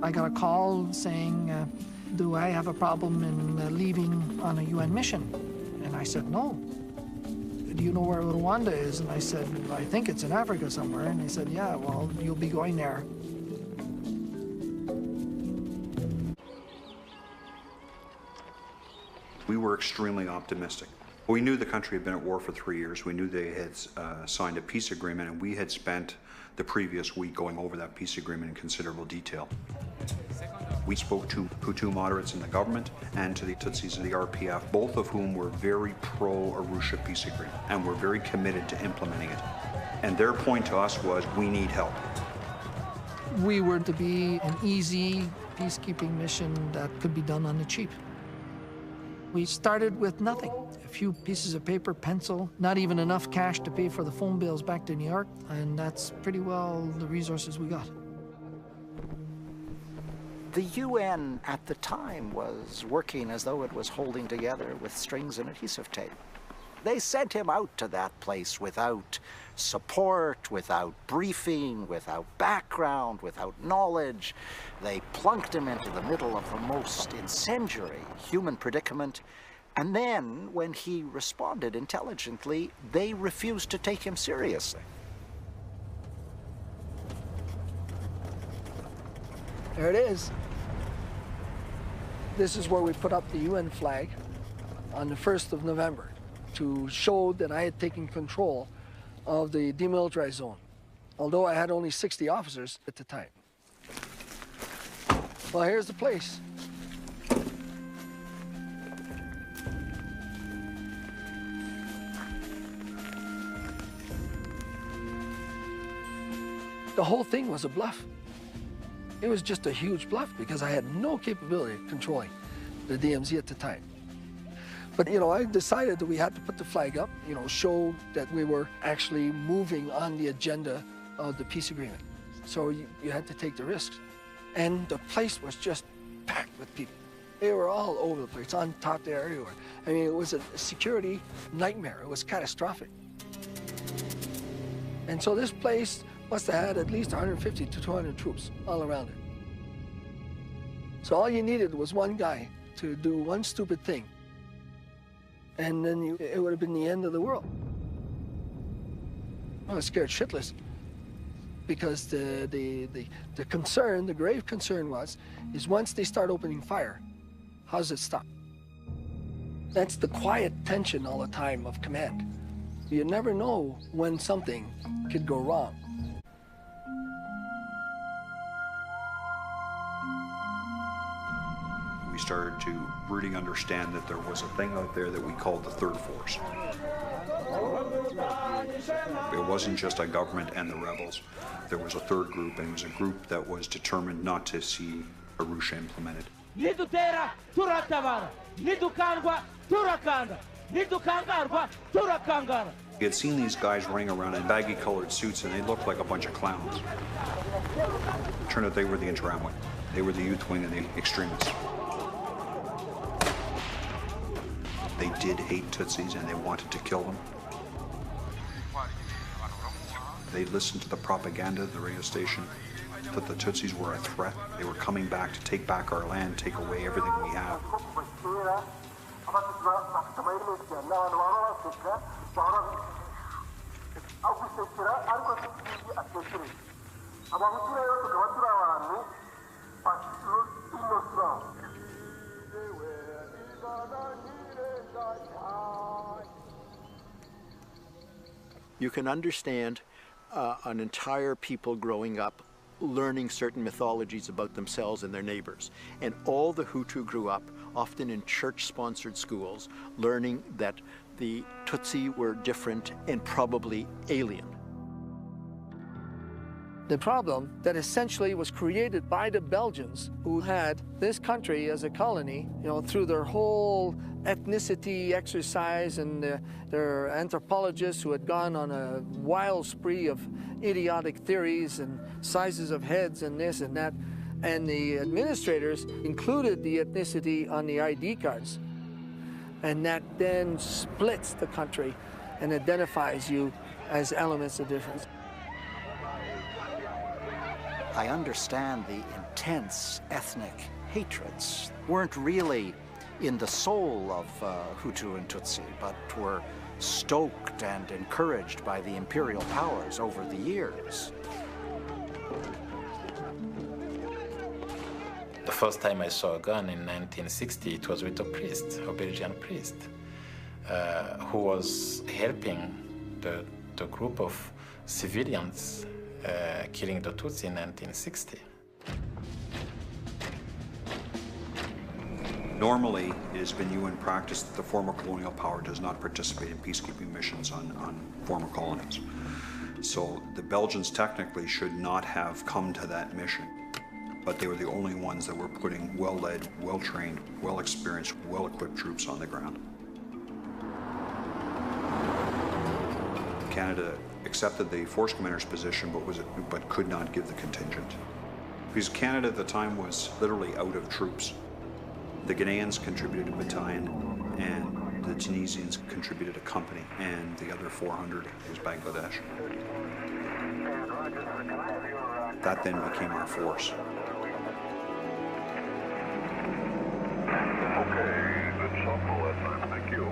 I got a call saying, do I have a problem in leaving on a UN mission? And I said, no. Do you know where Rwanda is? And I said, I think it's in Africa somewhere. And they said, yeah, well, you'll be going there. We were extremely optimistic. We knew the country had been at war for 3 years. We knew they had signed a peace agreement, and we had spent the previous week going over that peace agreement in considerable detail. We spoke to Hutu moderates in the government and to the Tutsis of the RPF, both of whom were very pro-Arusha peace agreement and were very committed to implementing it. And their point to us was, we need help. We were to be an easy peacekeeping mission that could be done on the cheap. We started with nothing. A few pieces of paper, pencil, not even enough cash to pay for the phone bills back to New York, and that's pretty well the resources we got. The UN at the time was working as though it was holding together with strings and adhesive tape. They sent him out to that place without support, without briefing, without background, without knowledge. They plunked him into the middle of the most incendiary human predicament. And then, when he responded intelligently, they refused to take him seriously. There it is. This is where we put up the UN flag on the 1st of November to show that I had taken control of the demilitarized zone, although I had only 60 officers at the time. Well, here's the place. The whole thing was a bluff. It was just a huge bluff because I had no capability of controlling the DMZ at the time. But, you know, I decided that we had to put the flag up, you know, show that we were actually moving on the agenda of the peace agreement. So you had to take the risks. And the place was just packed with people. They were all over the place, on top there, everywhere. I mean, it was a security nightmare. It was catastrophic. And so this place must have had at least 150 to 200 troops all around it. So all you needed was one guy to do one stupid thing, and then it would have been the end of the world. I was scared shitless because the concern, the grave concern is once they start opening fire, how does it stop? That's the quiet tension all the time of command. You never know when something could go wrong. We started to really understand that there was a thing out there that we called the third force. It wasn't just a government and the rebels. There was a third group, and it was a group that was determined not to see Arusha implemented. We had seen these guys running around in baggy colored suits, and they looked like a bunch of clowns. It turned out they were the interim wing. They were the youth wing and the extremists. They did hate Tutsis and they wanted to kill them. They listened to the propaganda of the radio station that the Tutsis were a threat. They were coming back to take back our land, take away everything we have. You can understand an entire people growing up learning certain mythologies about themselves and their neighbors. And all the Hutu grew up, often in church-sponsored schools, learning that the Tutsi were different and probably alien. The problem that essentially was created by the Belgians, who had this country as a colony, you know, through their whole ethnicity exercise and their anthropologists who had gone on a wild spree of idiotic theories and sizes of heads and this and that. And the administrators included the ethnicity on the ID cards. And that then splits the country and identifies you as elements of difference. I understand the intense ethnic hatreds weren't really in the soul of Hutu and Tutsi, but were stoked and encouraged by the imperial powers over the years. The first time I saw a gun in 1960, it was with a priest, a Belgian priest, who was helping the group of civilians killing the Tutsi in 1960. Normally, it has been UN practice that the former colonial power does not participate in peacekeeping missions on former colonies. So the Belgians technically should not have come to that mission, but they were the only ones that were putting well-led, well-trained, well-experienced, well-equipped troops on the ground. Canada accepted the force commander's position, but could not give the contingent. Because Canada at the time was literally out of troops. The Ghanaians contributed a battalion, and the Tunisians contributed a company, and the other 400 was Bangladesh. That then became our force. Okay, good shot for that time. Thank you.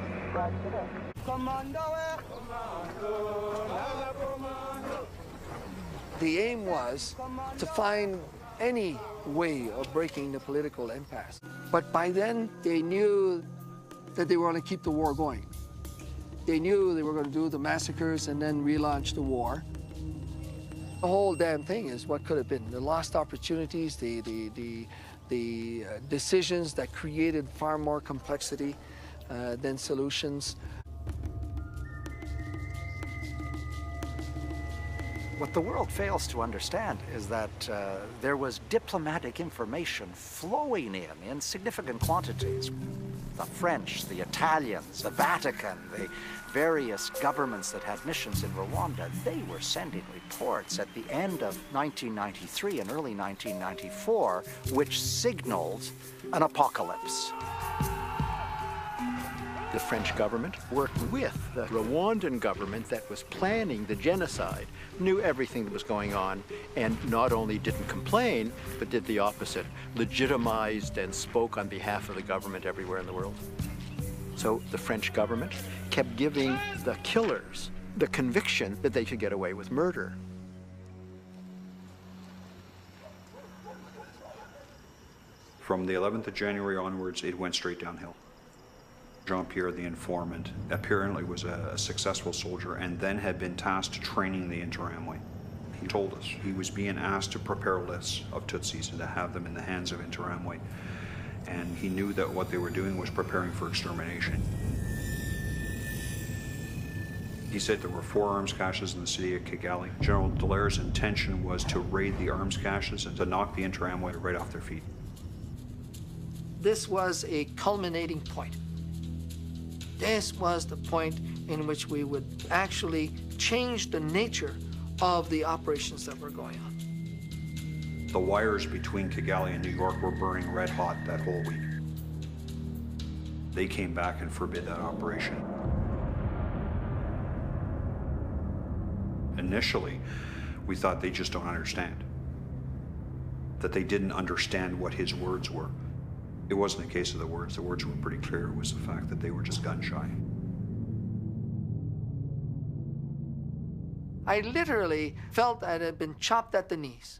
The aim was to find any way of breaking the political impasse. But by then, they knew that they were going to keep the war going. They knew they were going to do the massacres and then relaunch the war. The whole damn thing is what could have been. The lost opportunities, the decisions that created far more complexity than solutions. What the world fails to understand is that there was diplomatic information flowing in significant quantities. The French, the Italians, the Vatican, the various governments that had missions in Rwanda, they were sending reports at the end of 1993 and early 1994, which signaled an apocalypse. The French government worked with the Rwandan government that was planning the genocide, knew everything that was going on, and not only didn't complain, but did the opposite, legitimized and spoke on behalf of the government everywhere in the world. So the French government kept giving the killers the conviction that they could get away with murder. From the 11th of January onwards, it went straight downhill. Jean-Pierre, the informant, apparently was a successful soldier and then had been tasked training the Interamwe. He told us he was being asked to prepare lists of Tutsis and to have them in the hands of Interamwe. And he knew that what they were doing was preparing for extermination. He said there were 4 arms caches in the city of Kigali. General Dallaire's intention was to raid the arms caches and to knock the Interamwe right off their feet. This was a culminating point. This was the point in which we would actually change the nature of the operations that were going on. The wires between Kigali and New York were burning red hot that whole week. They came back and forbid that operation. Initially, we thought they just don't understand. That they didn't understand what his words were. It wasn't a case of the words were pretty clear. It was the fact that they were just gun shy. I literally felt I had been chopped at the knees.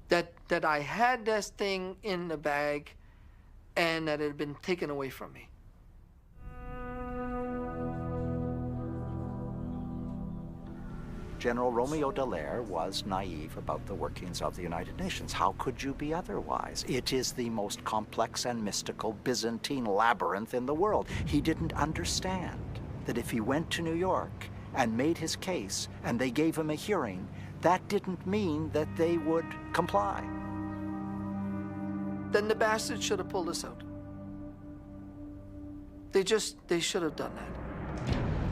That I had this thing in the bag and that it had been taken away from me. General Romeo Dallaire was naive about the workings of the United Nations. How could you be otherwise? It is the most complex and mystical Byzantine labyrinth in the world. He didn't understand that if he went to New York and made his case and they gave him a hearing, that didn't mean that they would comply. Then the bastards should have pulled us out. They should have done that.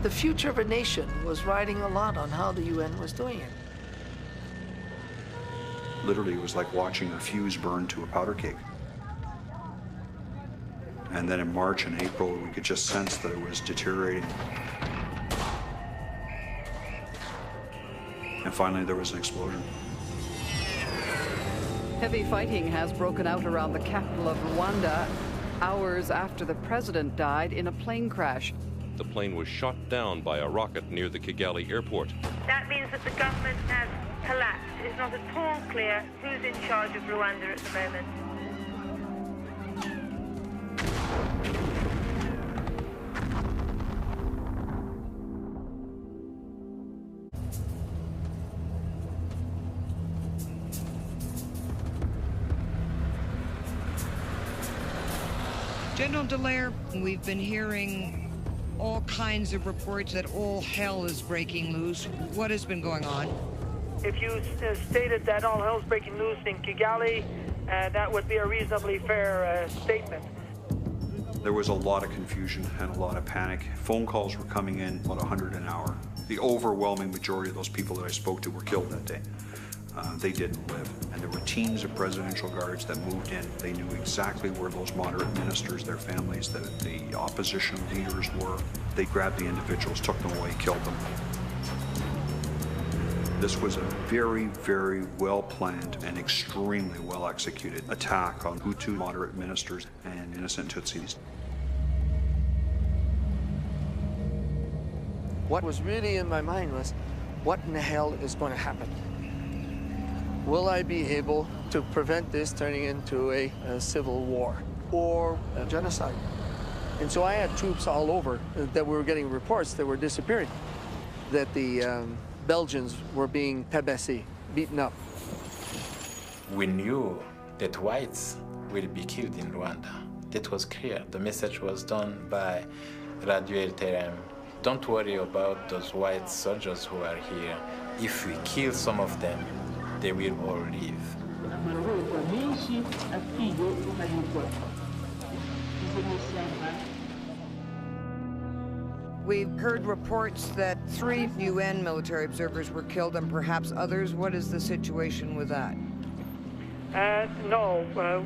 The future of a nation was riding a lot on how the UN was doing it. Literally, it was like watching a fuse burn to a powder keg. And then in March and April, we could just sense that it was deteriorating. And finally, there was an explosion. Heavy fighting has broken out around the capital of Rwanda hours after the president died in a plane crash. The plane was shot down by a rocket near the Kigali airport. That means that the government has collapsed. It is not at all clear who's in charge of Rwanda at the moment. General Dallaire, we've been hearing all kinds of reports that all hell is breaking loose. What has been going on? If you stated that all hell's breaking loose in Kigali, that would be a reasonably fair statement. There was a lot of confusion and a lot of panic. Phone calls were coming in about 100 an hour. The overwhelming majority of those people that I spoke to were killed that day. They didn't live. And there were teams of presidential guards that moved in. They knew exactly where those moderate ministers, their families, the opposition leaders were. They grabbed the individuals, took them away, killed them. This was a very, very well-planned and extremely well-executed attack on Hutu moderate ministers and innocent Tutsis. What was really in my mind was, what in the hell is going to happen? Will I be able to prevent this turning into a civil war or a genocide? And so I had troops all over that were getting reports that were disappearing, that the Belgians were being tabassés, beaten up. We knew that whites will be killed in Rwanda. That was clear. The message was done by Radio LTRM. Don't worry about those white soldiers who are here. If we kill some of them, they will all leave. We've heard reports that 3 UN military observers were killed and perhaps others. What is the situation with that? No,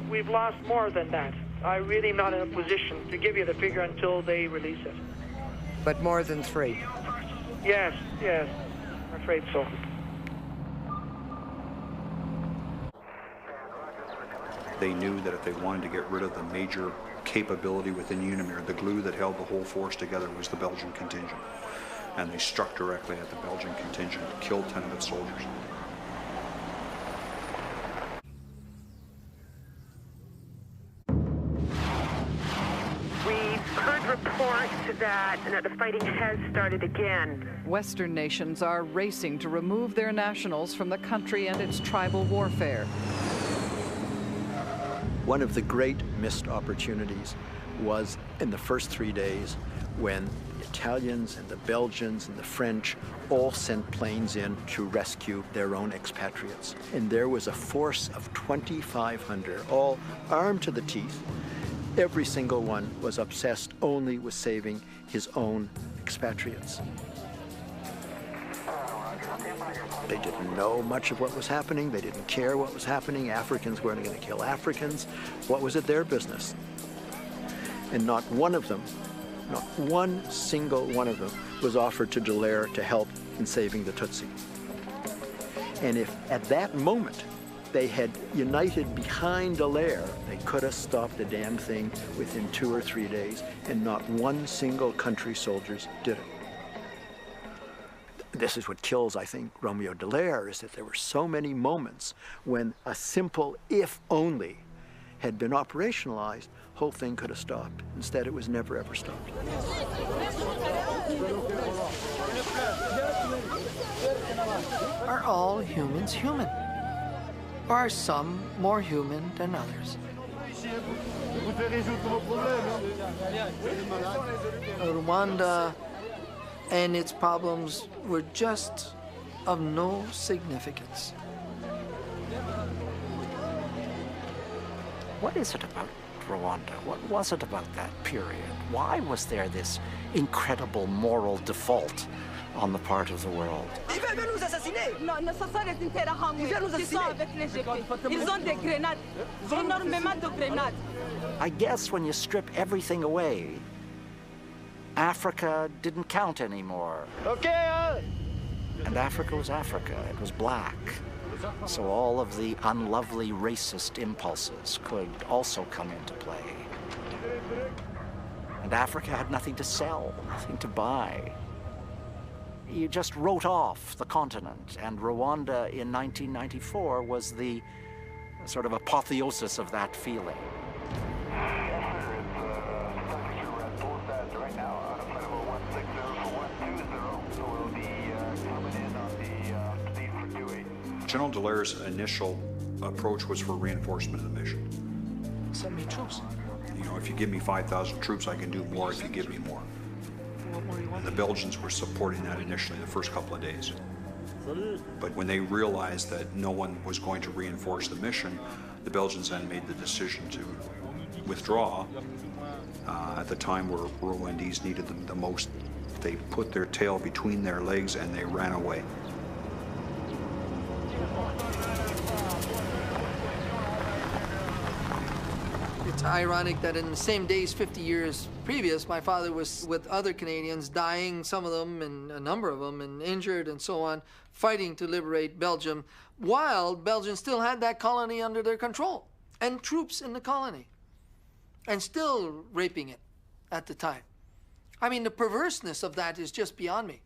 we've lost more than that. I'm really not in a position to give you the figure until they release it. But more than 3? Yes, I'm afraid so. They knew that if they wanted to get rid of the major capability within UNIMIR, the glue that held the whole force together was the Belgian contingent. And they struck directly at the Belgian contingent, killed 10 of its soldiers. We've heard reports that the fighting has started again. Western nations are racing to remove their nationals from the country and its tribal warfare. One of the great missed opportunities was in the first 3 days when the Italians and the Belgians and the French all sent planes in to rescue their own expatriates. And there was a force of 2,500, all armed to the teeth. Every single one was obsessed only with saving his own expatriates. They didn't know much of what was happening. They didn't care what was happening. Africans weren't going to kill Africans. What was it their business? And not one of them, not one single one of them, was offered to Dallaire to help in saving the Tutsi. And if at that moment they had united behind Dallaire, they could have stopped the damn thing within 2 or 3 days, and not one single country soldiers did it. This is what kills, I think, Romeo Dallaire, is that there were so many moments when a simple if only had been operationalized, whole thing could have stopped. Instead, it was never, ever stopped. Are all humans human? Or are some more human than others? Rwanda and its problems were just of no significance. What is it about Rwanda? What was it about that period? Why was there this incredible moral default on the part of the world? Ils veulent nous assassiner. Non, ça s'arrête Interahamwe. Ils veulent nous assassiner. Ils sont avec les GP. Ils ont des grenades. Énormément de grenades. I guess when you strip everything away, Africa didn't count anymore. Okay. And Africa was Africa. It was black. So all of the unlovely racist impulses could also come into play. And Africa had nothing to sell, nothing to buy. You just wrote off the continent, and Rwanda in 1994 was the sort of apotheosis of that feeling. General Dallaire's initial approach was for reinforcement of the mission. Send me troops. You know, if you give me 5,000 troops, I can do more if you give me more. What more do you want? And the Belgians were supporting that initially the first couple of days. But when they realized that no one was going to reinforce the mission, the Belgians then made the decision to withdraw at the time where Rwandese needed them the most. They put their tail between their legs and they ran away. It's ironic that in the same days 50 years previous, my father was with other Canadians, dying, some of them, and a number of them, and injured and so on, fighting to liberate Belgium, while Belgium still had that colony under their control, and troops in the colony, and still raping it at the time. I mean, the perverseness of that is just beyond me.